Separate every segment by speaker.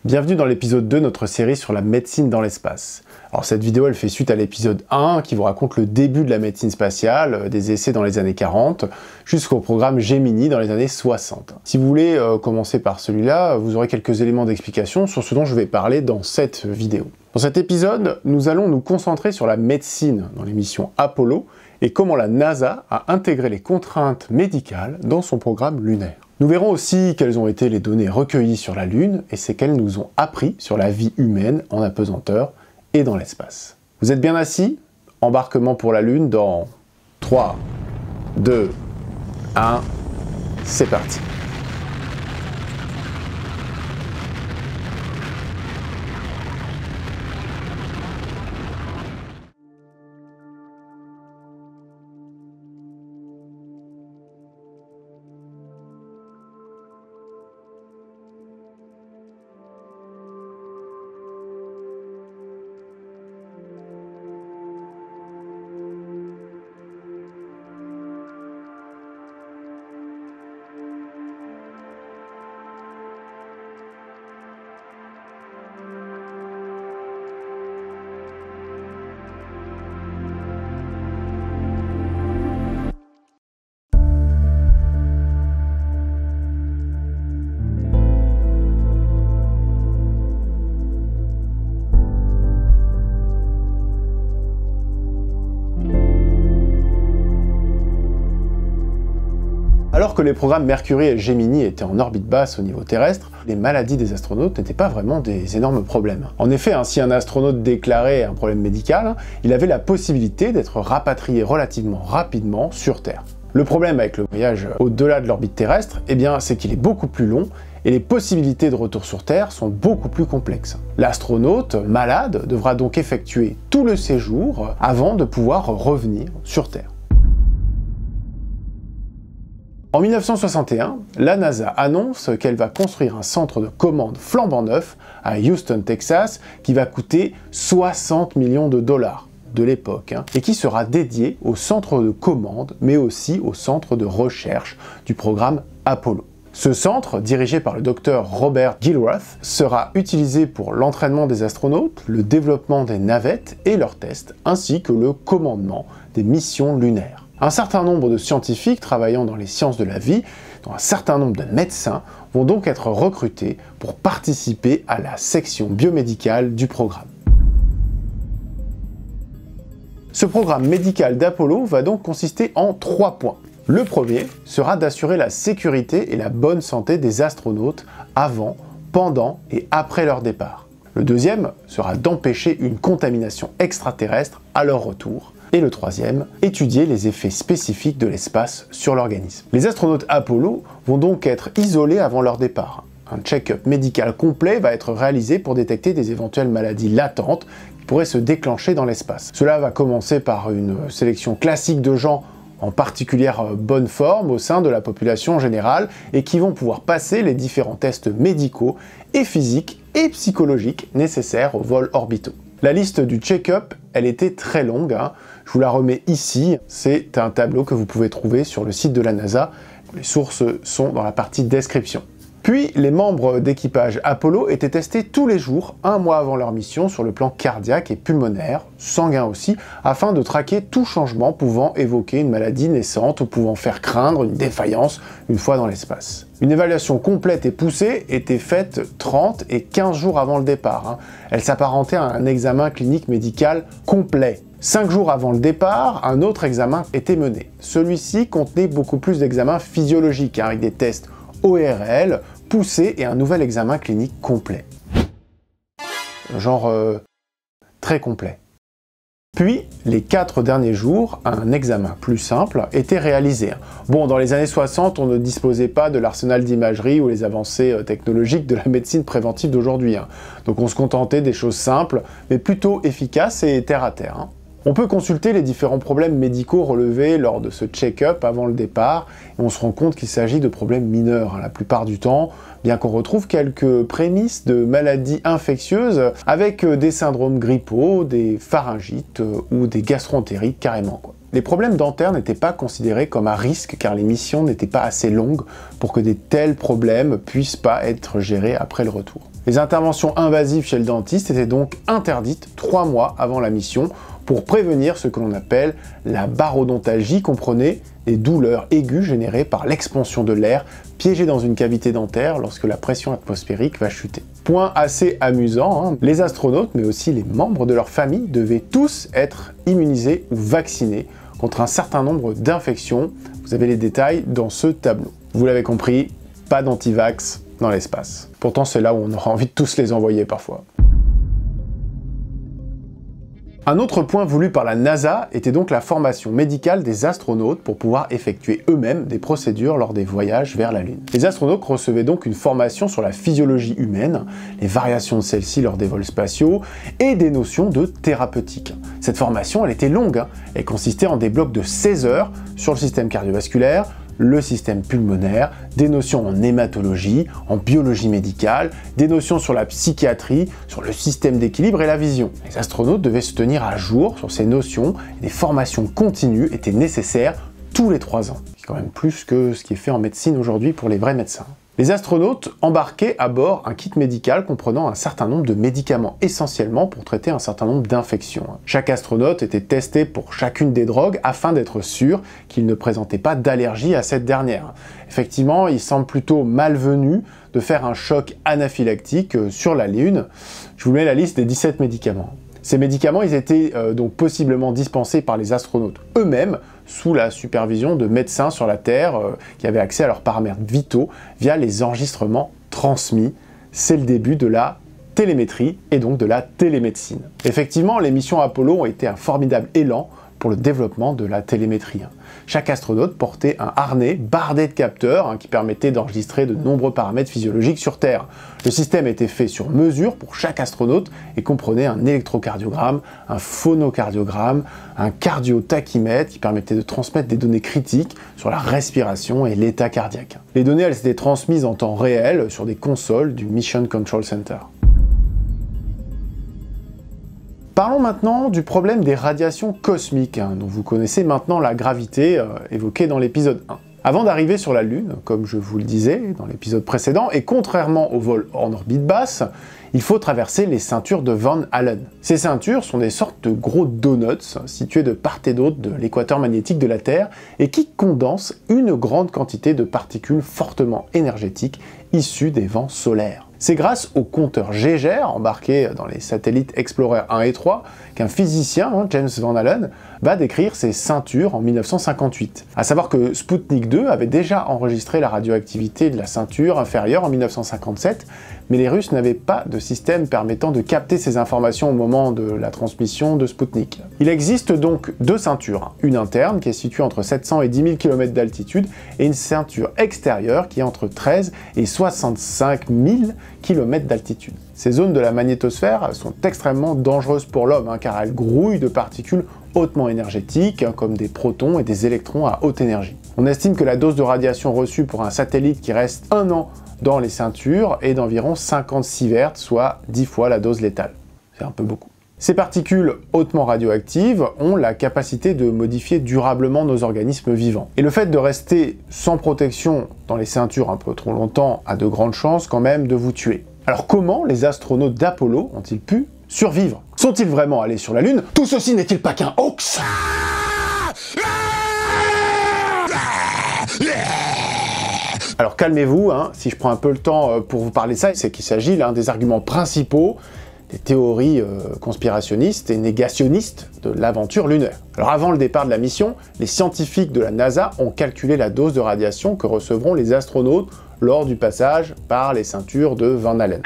Speaker 1: Bienvenue dans l'épisode 2 de notre série sur la médecine dans l'espace. Alors cette vidéo elle fait suite à l'épisode 1 qui vous raconte le début de la médecine spatiale, des essais dans les années 40 jusqu'au programme Gemini dans les années 60. Si vous voulez commencer par celui-là, vous aurez quelques éléments d'explication sur ce dont je vais parler dans cette vidéo. Dans cet épisode, nous allons nous concentrer sur la médecine dans les missions Apollo et comment la NASA a intégré les contraintes médicales dans son programme lunaire. Nous verrons aussi quelles ont été les données recueillies sur la Lune et ce qu'elles nous ont appris sur la vie humaine en apesanteur et dans l'espace. Vous êtes bien assis? Embarquement pour la Lune dans 3, 2, 1, c'est parti. Alors que les programmes Mercury et Gemini étaient en orbite basse au niveau terrestre, les maladies des astronautes n'étaient pas vraiment des énormes problèmes. En effet, si un astronaute déclarait un problème médical, il avait la possibilité d'être rapatrié relativement rapidement sur Terre. Le problème avec le voyage au-delà de l'orbite terrestre, c'est qu'il est beaucoup plus long et les possibilités de retour sur Terre sont beaucoup plus complexes. L'astronaute malade devra donc effectuer tout le séjour avant de pouvoir revenir sur Terre. En 1961, la NASA annonce qu'elle va construire un centre de commande flambant neuf à Houston, Texas, qui va coûter 60 millions de dollars de l'époque, et qui sera dédié au centre de commande, mais aussi au centre de recherche du programme Apollo. Ce centre, dirigé par le docteur Robert Gilrath, sera utilisé pour l'entraînement des astronautes, le développement des navettes et leurs tests, ainsi que le commandement des missions lunaires. Un certain nombre de scientifiques travaillant dans les sciences de la vie, dont un certain nombre de médecins, vont donc être recrutés pour participer à la section biomédicale du programme. Ce programme médical d'Apollo va donc consister en 3 points. Le premier sera d'assurer la sécurité et la bonne santé des astronautes avant, pendant et après leur départ. Le deuxième sera d'empêcher une contamination extraterrestre à leur retour. Et le troisième, étudier les effets spécifiques de l'espace sur l'organisme. Les astronautes Apollo vont donc être isolés avant leur départ. Un check-up médical complet va être réalisé pour détecter des éventuelles maladies latentes qui pourraient se déclencher dans l'espace. Cela va commencer par une sélection classique de gens en particulière bonne forme au sein de la population générale et qui vont pouvoir passer les différents tests médicaux et physiques et psychologiques nécessaires aux vols orbitaux. La liste du check-up, elle était très longue, Je vous la remets ici, c'est un tableau que vous pouvez trouver sur le site de la NASA. Les sources sont dans la partie description. Puis, les membres d'équipage Apollo étaient testés tous les jours, 1 mois avant leur mission, sur le plan cardiaque et pulmonaire, sanguin aussi, afin de traquer tout changement pouvant évoquer une maladie naissante ou pouvant faire craindre une défaillance une fois dans l'espace. Une évaluation complète et poussée était faite 30 et 15 jours avant le départ. Elle s'apparentait à un examen clinique médical complet. 5 jours avant le départ, un autre examen était mené. Celui-ci contenait beaucoup plus d'examens physiologiques, avec des tests ORL poussés et un nouvel examen clinique complet. Très complet. Puis, les 4 derniers jours, un examen plus simple était réalisé. Bon, dans les années 60, on ne disposait pas de l'arsenal d'imagerie ou les avancées technologiques de la médecine préventive d'aujourd'hui. Donc on se contentait des choses simples, mais plutôt efficaces et terre à terre. On peut consulter les différents problèmes médicaux relevés lors de ce check-up avant le départ, et on se rend compte qu'il s'agit de problèmes mineurs la plupart du temps, bien qu'on retrouve quelques prémices de maladies infectieuses avec des syndromes grippaux, des pharyngites ou des gastroentérites carrément. Les problèmes dentaires n'étaient pas considérés comme à risque car les missions n'étaient pas assez longues pour que des tels problèmes puissent pas être gérés après le retour. Les interventions invasives chez le dentiste étaient donc interdites 3 mois avant la mission pour prévenir ce que l'on appelle la barodontalgie, comprenez les douleurs aiguës générées par l'expansion de l'air piégé dans une cavité dentaire lorsque la pression atmosphérique va chuter. Point assez amusant, hein, les astronautes, mais aussi les membres de leur famille, devaient tous être immunisés ou vaccinés contre un certain nombre d'infections. Vous avez les détails dans ce tableau. Vous l'avez compris, pas d'antivax dans l'espace. Pourtant, c'est là où on aura envie de tous les envoyer parfois. Un autre point voulu par la NASA était donc la formation médicale des astronautes pour pouvoir effectuer eux-mêmes des procédures lors des voyages vers la Lune. Les astronautes recevaient donc une formation sur la physiologie humaine, les variations de celle-ci lors des vols spatiaux et des notions de thérapeutique. Cette formation, elle était longue, hein. Elle consistait en des blocs de 16 heures sur le système cardiovasculaire, le système pulmonaire, des notions en hématologie, en biologie médicale, des notions sur la psychiatrie, sur le système d'équilibre et la vision. Les astronautes devaient se tenir à jour sur ces notions et des formations continues étaient nécessaires tous les 3 ans. C'est quand même plus que ce qui est fait en médecine aujourd'hui pour les vrais médecins. Les astronautes embarquaient à bord un kit médical comprenant un certain nombre de médicaments essentiellement pour traiter un certain nombre d'infections. Chaque astronaute était testé pour chacune des drogues afin d'être sûr qu'il ne présentait pas d'allergie à cette dernière. Effectivement, il semble plutôt malvenu de faire un choc anaphylactique sur la Lune. Je vous mets la liste des 17 médicaments. Ces médicaments, ils étaient donc possiblement dispensés par les astronautes eux-mêmes sous la supervision de médecins sur la Terre qui avaient accès à leurs paramètres vitaux via les enregistrements transmis. C'est le début de la télémétrie et donc de la télémédecine. Effectivement, les missions Apollo ont été un formidable élan pour le développement de la télémétrie. Chaque astronaute portait un harnais bardé de capteurs qui permettait d'enregistrer de nombreux paramètres physiologiques sur Terre. Le système était fait sur mesure pour chaque astronaute et comprenait un électrocardiogramme, un phonocardiogramme, un cardiotachymètre qui permettait de transmettre des données critiques sur la respiration et l'état cardiaque. Les données, elles étaient transmises en temps réel sur des consoles du Mission Control Center. Parlons maintenant du problème des radiations cosmiques, dont vous connaissez maintenant la gravité évoquée dans l'épisode 1. Avant d'arriver sur la Lune, comme je vous le disais dans l'épisode précédent, et contrairement au vol en orbite basse, il faut traverser les ceintures de Van Allen. Ces ceintures sont des sortes de gros donuts situés de part et d'autre de l'équateur magnétique de la Terre et qui condensent une grande quantité de particules fortement énergétiques issues des vents solaires. C'est grâce au compteur Geiger embarqué dans les satellites Explorer 1 et 3 qu'un physicien, James Van Allen, va décrire ces ceintures en 1958. À savoir que Sputnik 2 avait déjà enregistré la radioactivité de la ceinture inférieure en 1957, mais les Russes n'avaient pas de système permettant de capter ces informations au moment de la transmission de Sputnik. Il existe donc 2 ceintures, une interne qui est située entre 700 et 10 000 km d'altitude et une ceinture extérieure qui est entre 13 et 65 000 km d'altitude. Ces zones de la magnétosphère sont extrêmement dangereuses pour l'homme car elles grouillent de particules hautement énergétiques comme des protons et des électrons à haute énergie. On estime que la dose de radiation reçue pour un satellite qui reste 1 an dans les ceintures est d'environ 50 sieverts, soit 10 fois la dose létale. C'est un peu beaucoup. Ces particules hautement radioactives ont la capacité de modifier durablement nos organismes vivants. Et le fait de rester sans protection dans les ceintures un peu trop longtemps a de grandes chances quand même de vous tuer. Alors comment les astronautes d'Apollo ont-ils pu survivre? Sont-ils vraiment allés sur la Lune? Tout ceci n'est-il pas qu'un hoax? Alors calmez-vous, si je prends un peu le temps pour vous parler de ça, c'est qu'il s'agit l'un des arguments principaux des théories conspirationnistes et négationnistes de l'aventure lunaire. Alors avant le départ de la mission, les scientifiques de la NASA ont calculé la dose de radiation que recevront les astronautes lors du passage par les ceintures de Van Allen.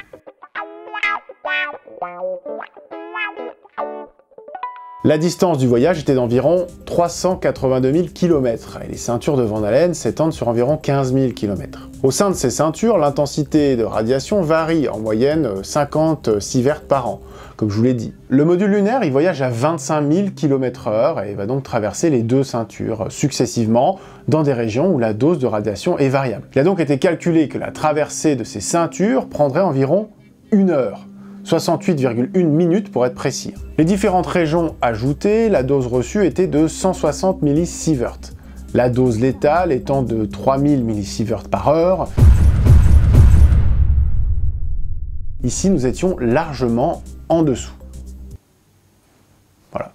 Speaker 1: La distance du voyage était d'environ 382 000 km et les ceintures de Van Allen s'étendent sur environ 15 000 km. Au sein de ces ceintures, l'intensité de radiation varie en moyenne 50 sieverts par an, comme je vous l'ai dit. Le module lunaire, il voyage à 25 000 km/h et va donc traverser les 2 ceintures successivement dans des régions où la dose de radiation est variable. Il a donc été calculé que la traversée de ces ceintures prendrait environ 1 heure. 68,1 minutes pour être précis. Les différentes régions ajoutées, la dose reçue était de 160 millisieverts. La dose létale étant de 3000 millisieverts par heure. Ici, nous étions largement en dessous. Voilà.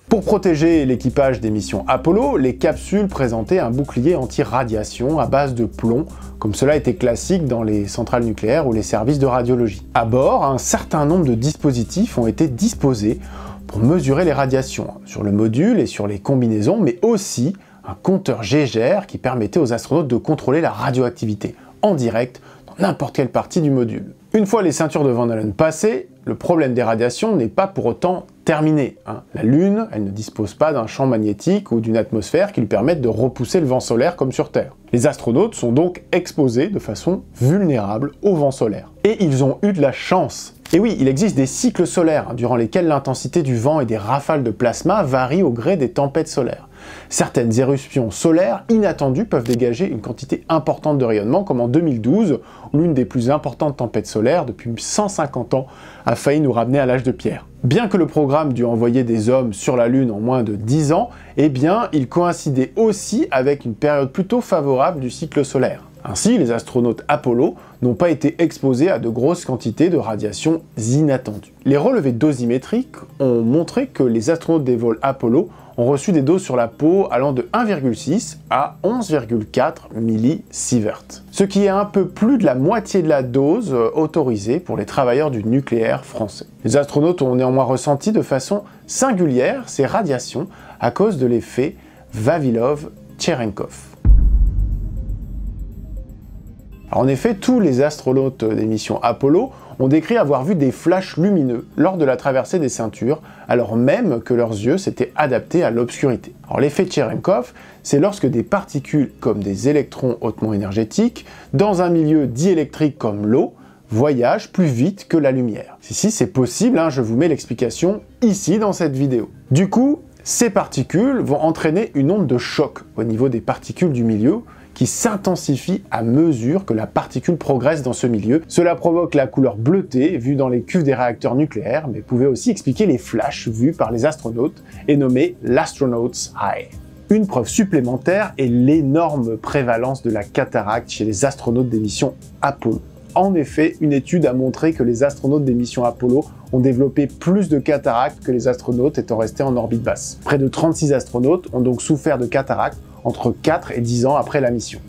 Speaker 1: Pour protéger l'équipage des missions Apollo, les capsules présentaient un bouclier anti-radiation à base de plomb, comme cela était classique dans les centrales nucléaires ou les services de radiologie. À bord, un certain nombre de dispositifs ont été disposés pour mesurer les radiations, sur le module et sur les combinaisons, mais aussi un compteur Geiger qui permettait aux astronautes de contrôler la radioactivité en direct dans n'importe quelle partie du module. Une fois les ceintures de Van Allen passées, le problème des radiations n'est pas pour autant terminé. La Lune, elle ne dispose pas d'un champ magnétique ou d'une atmosphère qui lui permettent de repousser le vent solaire comme sur Terre. Les astronautes sont donc exposés de façon vulnérable au vent solaire. Et ils ont eu de la chance. Et oui, il existe des cycles solaires durant lesquels l'intensité du vent et des rafales de plasma varie au gré des tempêtes solaires. Certaines éruptions solaires inattendues peuvent dégager une quantité importante de rayonnement, comme en 2012, où l'une des plus importantes tempêtes solaires depuis 150 ans a failli nous ramener à l'âge de pierre. Bien que le programme dû envoyer des hommes sur la Lune en moins de 10 ans, eh bien, il coïncidait aussi avec une période plutôt favorable du cycle solaire. Ainsi, les astronautes Apollo n'ont pas été exposés à de grosses quantités de radiations inattendues. Les relevés dosimétriques ont montré que les astronautes des vols Apollo ont reçu des doses sur la peau allant de 1,6 à 11,4 millisievert, ce qui est un peu plus de la moitié de la dose autorisée pour les travailleurs du nucléaire français. Les astronautes ont néanmoins ressenti de façon singulière ces radiations à cause de l'effet Vavilov-Cherenkov. En effet, tous les astronautes des missions Apollo ont décrit avoir vu des flashs lumineux lors de la traversée des ceintures, alors même que leurs yeux s'étaient adaptés à l'obscurité. Alors l'effet Cherenkov, c'est lorsque des particules comme des électrons hautement énergétiques, dans un milieu diélectrique comme l'eau, voyagent plus vite que la lumière. Si c'est possible, je vous mets l'explication ici dans cette vidéo. Du coup, ces particules vont entraîner une onde de choc au niveau des particules du milieu, qui s'intensifie à mesure que la particule progresse dans ce milieu. Cela provoque la couleur bleutée vue dans les cuves des réacteurs nucléaires, mais pouvait aussi expliquer les flashs vus par les astronautes et nommés l'Astronaut's Eye. Une preuve supplémentaire est l'énorme prévalence de la cataracte chez les astronautes des missions Apollo. En effet, une étude a montré que les astronautes des missions Apollo ont développé plus de cataracte que les astronautes étant restés en orbite basse. Près de 36 astronautes ont donc souffert de cataracte entre 4 et 10 ans après la mission.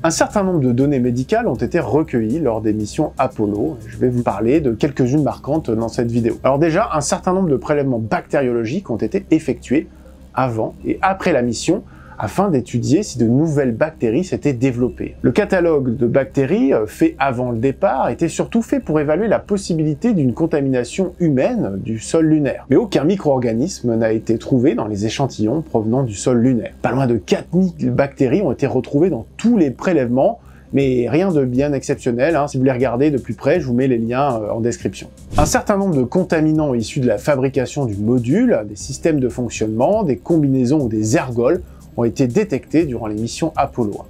Speaker 1: Un certain nombre de données médicales ont été recueillies lors des missions Apollo. Je vais vous parler de quelques-unes marquantes dans cette vidéo. Alors déjà, un certain nombre de prélèvements bactériologiques ont été effectués avant et après la mission afin d'étudier si de nouvelles bactéries s'étaient développées. Le catalogue de bactéries fait avant le départ était surtout fait pour évaluer la possibilité d'une contamination humaine du sol lunaire. Mais aucun micro-organisme n'a été trouvé dans les échantillons provenant du sol lunaire. Pas loin de 4000 bactéries ont été retrouvées dans tous les prélèvements, mais rien de bien exceptionnel. Si vous les regardez de plus près, je vous mets les liens en description. Un certain nombre de contaminants issus de la fabrication du module, des systèmes de fonctionnement, des combinaisons ou des ergols ont été détectés durant les missions Apollo.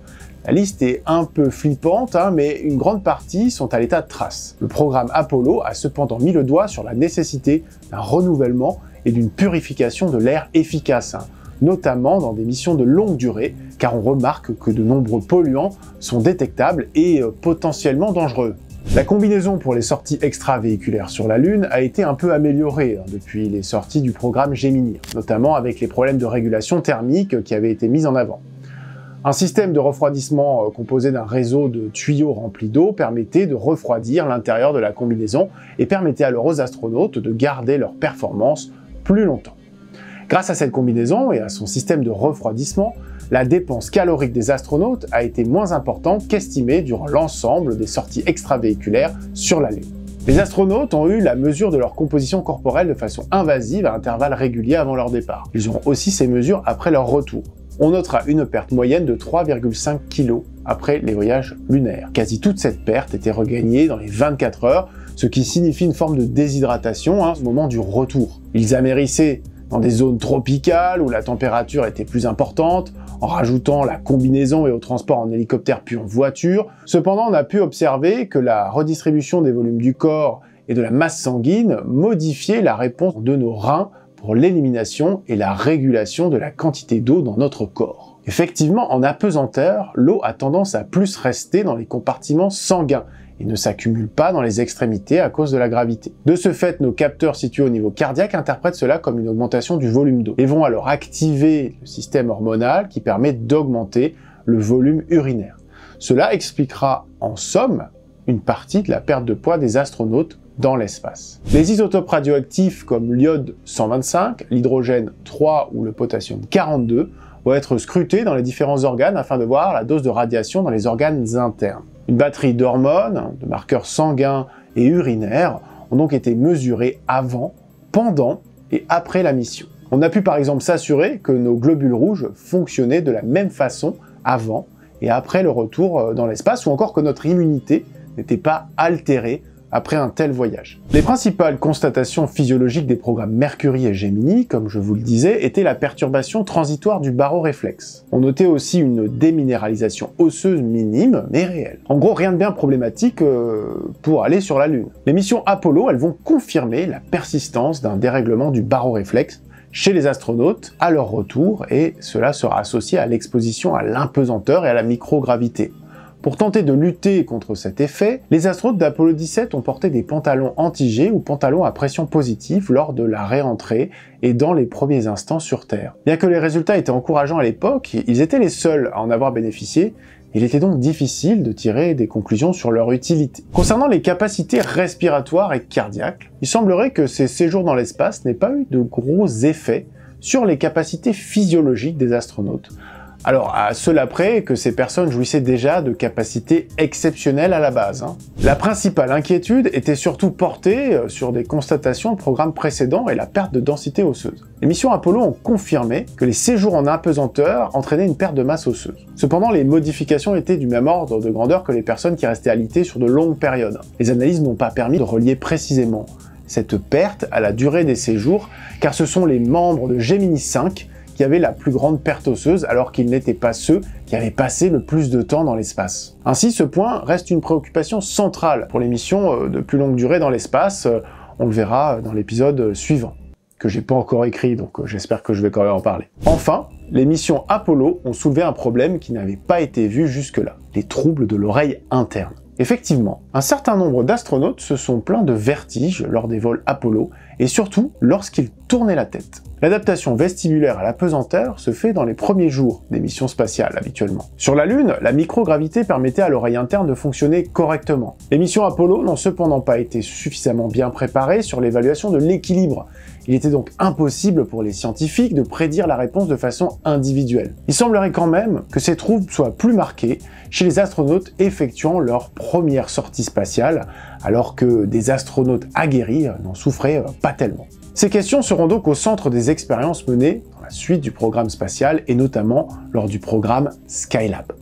Speaker 1: La liste est un peu flippante, mais une grande partie sont à l'état de trace. Le programme Apollo a cependant mis le doigt sur la nécessité d'un renouvellement et d'une purification de l'air efficace, notamment dans des missions de longue durée, car on remarque que de nombreux polluants sont détectables et potentiellement dangereux. La combinaison pour les sorties extravéhiculaires sur la Lune a été un peu améliorée depuis les sorties du programme Gemini, notamment avec les problèmes de régulation thermique qui avaient été mis en avant. Un système de refroidissement composé d'un réseau de tuyaux remplis d'eau permettait de refroidir l'intérieur de la combinaison et permettait alors aux astronautes de garder leur performance plus longtemps. Grâce à cette combinaison et à son système de refroidissement, la dépense calorique des astronautes a été moins importante qu'estimée durant l'ensemble des sorties extravéhiculaires sur la Lune. Les astronautes ont eu la mesure de leur composition corporelle de façon invasive à intervalles réguliers avant leur départ. Ils auront aussi ces mesures après leur retour. On notera une perte moyenne de 3,5 kg après les voyages lunaires. Quasi toute cette perte était regagnée dans les 24 heures, ce qui signifie une forme de déshydratation au moment du retour. Ils amérissaient dans des zones tropicales où la température était plus importante, en rajoutant la combinaison et au transport en hélicoptère puis en voiture. Cependant, on a pu observer que la redistribution des volumes du corps et de la masse sanguine modifiait la réponse de nos reins pour l'élimination et la régulation de la quantité d'eau dans notre corps. Effectivement, en apesanteur, l'eau a tendance à plus rester dans les compartiments sanguins et ne s'accumule pas dans les extrémités à cause de la gravité. De ce fait, nos capteurs situés au niveau cardiaque interprètent cela comme une augmentation du volume d'eau et vont alors activer le système hormonal qui permet d'augmenter le volume urinaire. Cela expliquera en somme une partie de la perte de poids des astronautes dans l'espace. Les isotopes radioactifs comme l'iode 125, l'hydrogène 3 ou le potassium 42 vont être scrutés dans les différents organes afin de voir la dose de radiation dans les organes internes. Une batterie d'hormones, de marqueurs sanguins et urinaires ont donc été mesurés avant, pendant et après la mission. On a pu par exemple s'assurer que nos globules rouges fonctionnaient de la même façon avant et après le retour dans l'espace, ou encore que notre immunité n'était pas altérée après un tel voyage. Les principales constatations physiologiques des programmes Mercury et Gemini, comme je vous le disais, étaient la perturbation transitoire du baroréflexe. On notait aussi une déminéralisation osseuse minime, mais réelle. En gros, rien de bien problématique pour aller sur la Lune. Les missions Apollo, elles vont confirmer la persistance d'un dérèglement du baroréflexe chez les astronautes à leur retour, et cela sera associé à l'exposition à l'impesanteur et à la microgravité. Pour tenter de lutter contre cet effet, les astronautes d'Apollo 17 ont porté des pantalons anti-G ou pantalons à pression positive lors de la réentrée et dans les premiers instants sur Terre. Bien que les résultats étaient encourageants à l'époque, ils étaient les seuls à en avoir bénéficié. Il était donc difficile de tirer des conclusions sur leur utilité. Concernant les capacités respiratoires et cardiaques, il semblerait que ces séjours dans l'espace n'aient pas eu de gros effets sur les capacités physiologiques des astronautes. Alors, à cela près que ces personnes jouissaient déjà de capacités exceptionnelles à la base. La principale inquiétude était surtout portée sur des constatations de programmes précédents et la perte de densité osseuse. Les missions Apollo ont confirmé que les séjours en apesanteur entraînaient une perte de masse osseuse. Cependant, les modifications étaient du même ordre de grandeur que les personnes qui restaient alitées sur de longues périodes. Les analyses n'ont pas permis de relier précisément cette perte à la durée des séjours, car ce sont les membres de Gemini 5 qui avaient la plus grande perte osseuse, alors qu'ils n'étaient pas ceux qui avaient passé le plus de temps dans l'espace. Ainsi, ce point reste une préoccupation centrale pour les missions de plus longue durée dans l'espace. On le verra dans l'épisode suivant, que j'ai pas encore écrit, donc j'espère que je vais quand même en parler. Enfin, les missions Apollo ont soulevé un problème qui n'avait pas été vu jusque-là, les troubles de l'oreille interne. Effectivement, un certain nombre d'astronautes se sont plaints de vertiges lors des vols Apollo, et surtout lorsqu'ils tournaient la tête. L'adaptation vestibulaire à l'apesanteur se fait dans les premiers jours des missions spatiales habituellement. Sur la Lune, la microgravité permettait à l'oreille interne de fonctionner correctement. Les missions Apollo n'ont cependant pas été suffisamment bien préparées sur l'évaluation de l'équilibre. Il était donc impossible pour les scientifiques de prédire la réponse de façon individuelle. Il semblerait quand même que ces troubles soient plus marqués chez les astronautes effectuant leur première sortie spatiale, alors que des astronautes aguerris n'en souffraient pas tellement. Ces questions seront donc au centre des expériences menées dans la suite du programme spatial et notamment lors du programme Skylab.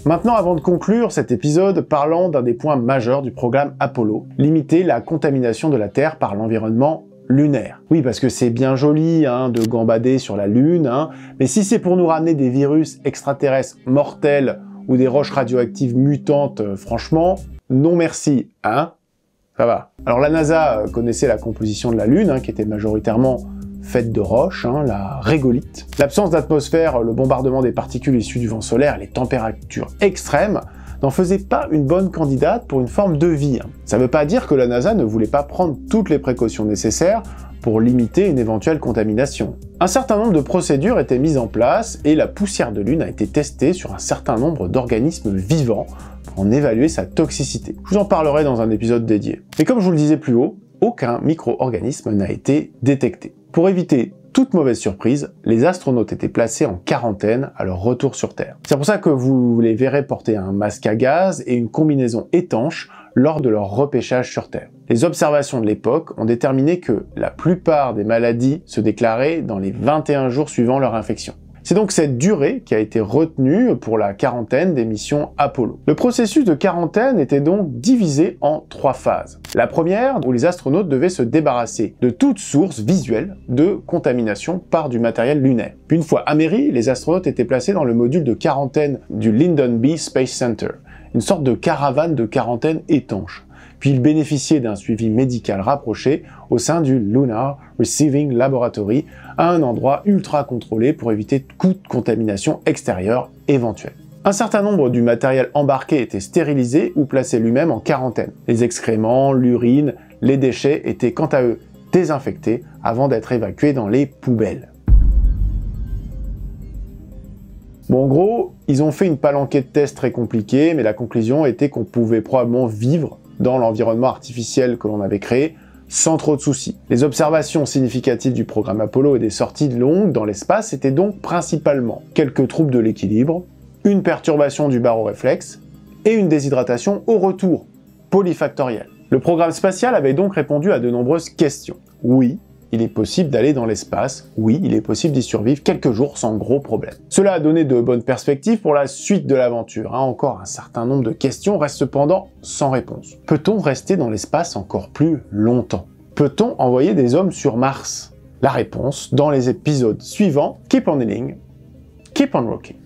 Speaker 1: Maintenant, avant de conclure cet épisode, parlons d'un des points majeurs du programme Apollo, limiter la contamination de la Terre par l'environnement lunaire. Oui, parce que c'est bien joli de gambader sur la Lune, mais si c'est pour nous ramener des virus extraterrestres mortels ou des roches radioactives mutantes, franchement, non merci, ça va. Alors la NASA connaissait la composition de la Lune, qui était majoritairement faite de roches, la régolithe. L'absence d'atmosphère, le bombardement des particules issues du vent solaire et les températures extrêmes n'en faisaient pas une bonne candidate pour une forme de vie. Ça ne veut pas dire que la NASA ne voulait pas prendre toutes les précautions nécessaires pour limiter une éventuelle contamination. Un certain nombre de procédures étaient mises en place et la poussière de Lune a été testée sur un certain nombre d'organismes vivants pour en évaluer sa toxicité. Je vous en parlerai dans un épisode dédié. Mais comme je vous le disais plus haut, aucun micro-organisme n'a été détecté. Pour éviter toute mauvaise surprise, les astronautes étaient placés en quarantaine à leur retour sur Terre. C'est pour ça que vous les verrez porter un masque à gaz et une combinaison étanche lors de leur repêchage sur Terre. Les observations de l'époque ont déterminé que la plupart des maladies se déclaraient dans les 21 jours suivant leur infection. C'est donc cette durée qui a été retenue pour la quarantaine des missions Apollo. Le processus de quarantaine était donc divisé en 3 phases. La première, où les astronautes devaient se débarrasser de toute source visuelle de contamination par du matériel lunaire. Puis une fois améris, les astronautes étaient placés dans le module de quarantaine du Lyndon B. Space Center, une sorte de caravane de quarantaine étanche, puis ils bénéficiaient d'un suivi médical rapproché au sein du Lunar Receiving Laboratory, à un endroit ultra contrôlé pour éviter toute contamination extérieure éventuelle. Un certain nombre du matériel embarqué était stérilisé ou placé lui-même en quarantaine. Les excréments, l'urine, les déchets étaient quant à eux désinfectés avant d'être évacués dans les poubelles. Bon, en gros, ils ont fait une palanquée de tests très compliqués, mais la conclusion était qu'on pouvait probablement vivre dans l'environnement artificiel que l'on avait créé sans trop de soucis. Les observations significatives du programme Apollo et des sorties longues dans l'espace étaient donc principalement quelques troubles de l'équilibre, une perturbation du baroréflexe et une déshydratation au retour, polyfactorielle. Le programme spatial avait donc répondu à de nombreuses questions. Oui, il est possible d'aller dans l'espace, oui, il est possible d'y survivre quelques jours sans gros problème. Cela a donné de bonnes perspectives pour la suite de l'aventure. Encore un certain nombre de questions restent cependant sans réponse. Peut-on rester dans l'espace encore plus longtemps? Peut-on envoyer des hommes sur Mars? La réponse dans les épisodes suivants. Keep on healing, keep on rocking.